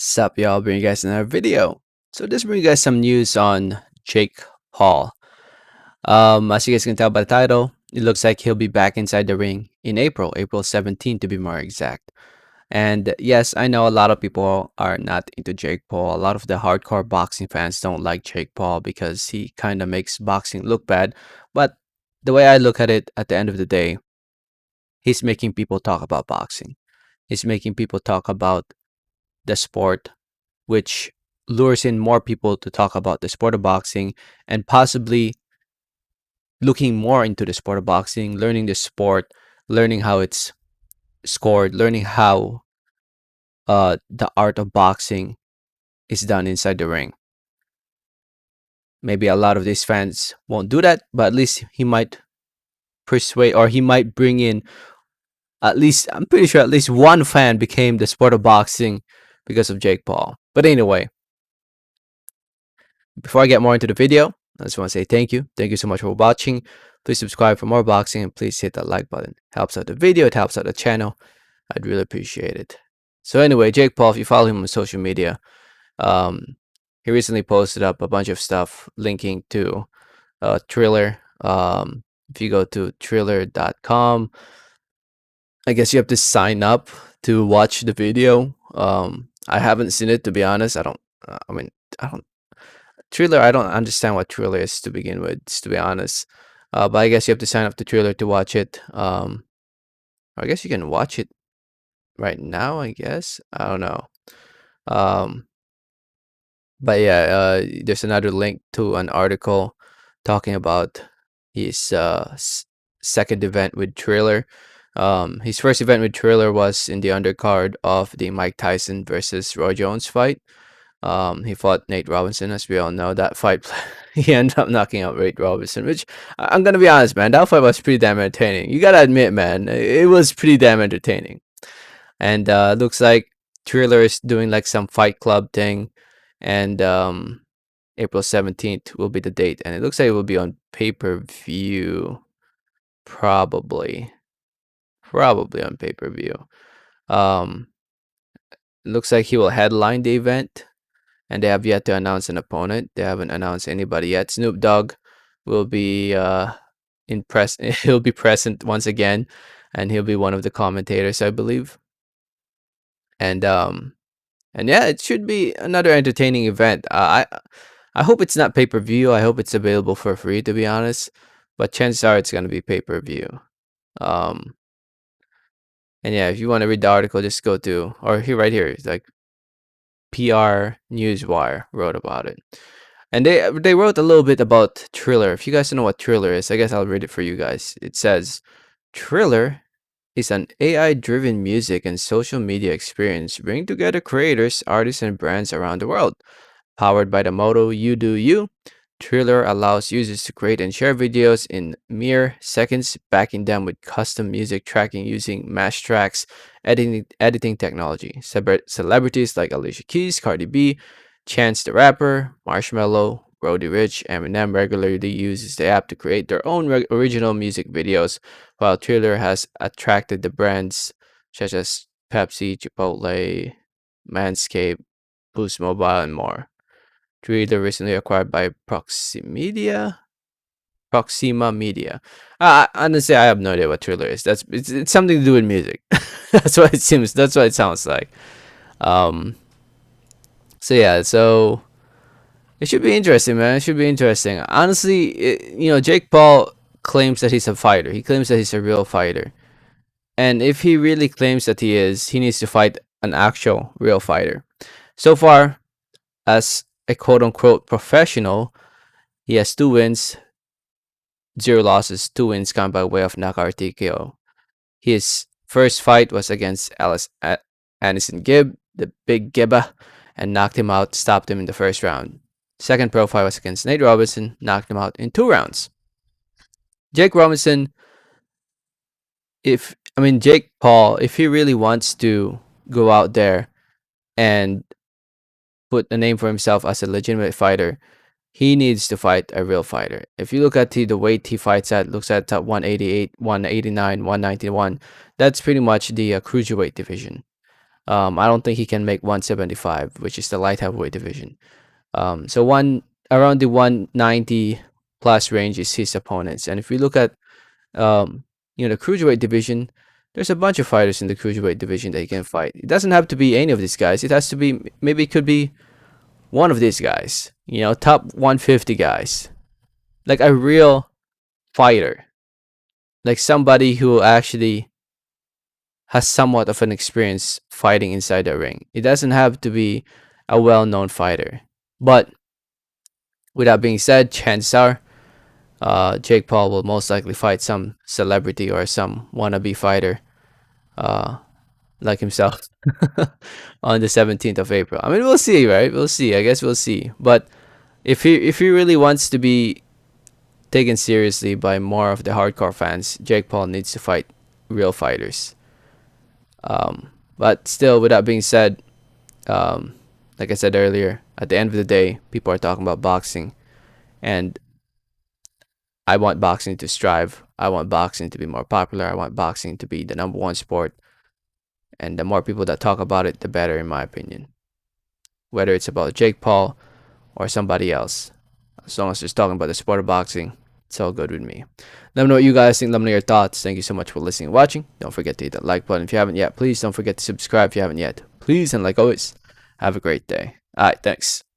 Sup, y'all? Bring you guys another video. So this bring you guys some news on Jake Paul. As you guys can tell by the title, it looks like he'll be back inside the ring in April 17th to be more exact. And yes, I know a lot of people are not into Jake Paul. A lot of the hardcore boxing fans don't like Jake Paul because he kind of makes boxing look bad. But the way I look at it, at the end of the day, he's making people talk about boxing. He's making people talk about the sport, which lures in more people to talk about the sport of boxing and possibly looking more into the sport of boxing, learning the sport, learning how it's scored, learning how the art of boxing is done inside the ring. Maybe a lot of these fans won't do that, but at least he might persuade or he might bring in at least, I'm pretty sure at least one fan became the sport of boxing because of Jake Paul. But anyway, before I get more into the video, I just want to say thank you. Thank you so much for watching. Please subscribe for more boxing and please hit that like button. It helps out the video, it helps out the channel. I'd really appreciate it. So anyway, Jake Paul, if you follow him on social media, um, he recently posted up a bunch of stuff linking to Triller. If you go to triller.com, I guess you have to sign up to watch the video. I haven't seen it, to be honest. I don't Triller, I don't understand what Triller is to begin with, to be honest. But I guess you have to sign up to Triller to watch it. I guess you can watch it right now, I guess. I don't know. Um, but yeah, there's another link to an article talking about his second event with Triller. His first event with Triller was in the undercard of the Mike Tyson versus Roy Jones fight. He fought Nate Robinson, as we all know. That fight, he ended up knocking out Nate Robinson, which I'm gonna be honest, man. That fight was pretty damn entertaining. You gotta admit, man, it was pretty damn entertaining. And looks like Triller is doing like some Fight Club thing, and April 17th will be the date, and it looks like it will be on pay-per-view, probably on pay-per-view. Um, looks like he will headline the event and they have yet to announce an opponent. They haven't announced anybody yet. Snoop Dogg will be he'll be present once again, and he'll be one of the commentators, I believe. And yeah, it should be another entertaining event. I hope it's not pay per view. I hope it's available for free, to be honest. But chances are it's gonna be pay per view. Um, and yeah, if you want to read the article, just go to or here right here. It's like PR Newswire wrote about it. And they wrote a little bit about Triller. If you guys don't know what Triller is, I guess I'll read it for you guys. It says, Triller is an AI-driven music and social media experience bringing together creators, artists, and brands around the world. Powered by the motto "You Do You," Triller allows users to create and share videos in mere seconds, backing them with custom music tracking using Mash Tracks editing technology. Celebrities like Alicia Keys, Cardi B, Chance the Rapper, Marshmello, Roddy Ricch, Eminem regularly uses the app to create their own original music videos, while Triller has attracted the brands such as Pepsi, Chipotle, Manscaped, Boost Mobile, and more. Triller recently acquired by Proxima Media. Honestly, I have no idea what Triller is. It's something to do with music. That's what it seems. That's what it sounds like. Um. So yeah. So it should be interesting, man. It should be interesting. Honestly, Jake Paul claims that he's a fighter. He claims that he's a real fighter. And if he really claims that he is, he needs to fight an actual real fighter. So far, as a quote unquote professional, he has 2 wins, 0 losses, 2 wins come by way of knockout TKO. His first fight was against Anderson Gibb, the big Gibba, and knocked him out, stopped him in the first round. Second pro fight was against Nate Robinson, knocked him out in 2 rounds. Jake Paul, if he really wants to go out there and put a name for himself as a legitimate fighter, he needs to fight a real fighter. If you look at the weight he fights at, looks at top 188, 189, 191. That's pretty much the cruiserweight division. I don't think he can make 175, which is the light heavyweight division. So one around the 190 plus range is his opponents. And if we look at the cruiserweight division, there's a bunch of fighters in the cruiserweight division that he can fight. It doesn't have to be any of these guys. It has to be, maybe it could be one of these guys. Top 150 guys, like a real fighter, like somebody who actually has somewhat of an experience fighting inside the ring. It doesn't have to be a well-known fighter. But with that being said, chances are Jake Paul will most likely fight some celebrity or some wannabe fighter uh, like himself on the 17th of April. I mean, we'll see, right? We'll see. I guess we'll see. But if he really wants to be taken seriously by more of the hardcore fans, Jake Paul needs to fight real fighters. But still, with that being said, um, like I said earlier, at the end of the day, people are talking about boxing, and I want boxing to strive. I want boxing to be more popular. I want boxing to be the number one sport. And the more people that talk about it, the better, in my opinion. Whether it's about Jake Paul or somebody else, as long as it's talking about the sport of boxing, it's all good with me. Let me know what you guys think. Let me know your thoughts. Thank you so much for listening and watching. Don't forget to hit that like button if you haven't yet. Please don't forget to subscribe if you haven't yet. Please, and like always, have a great day. All right, thanks.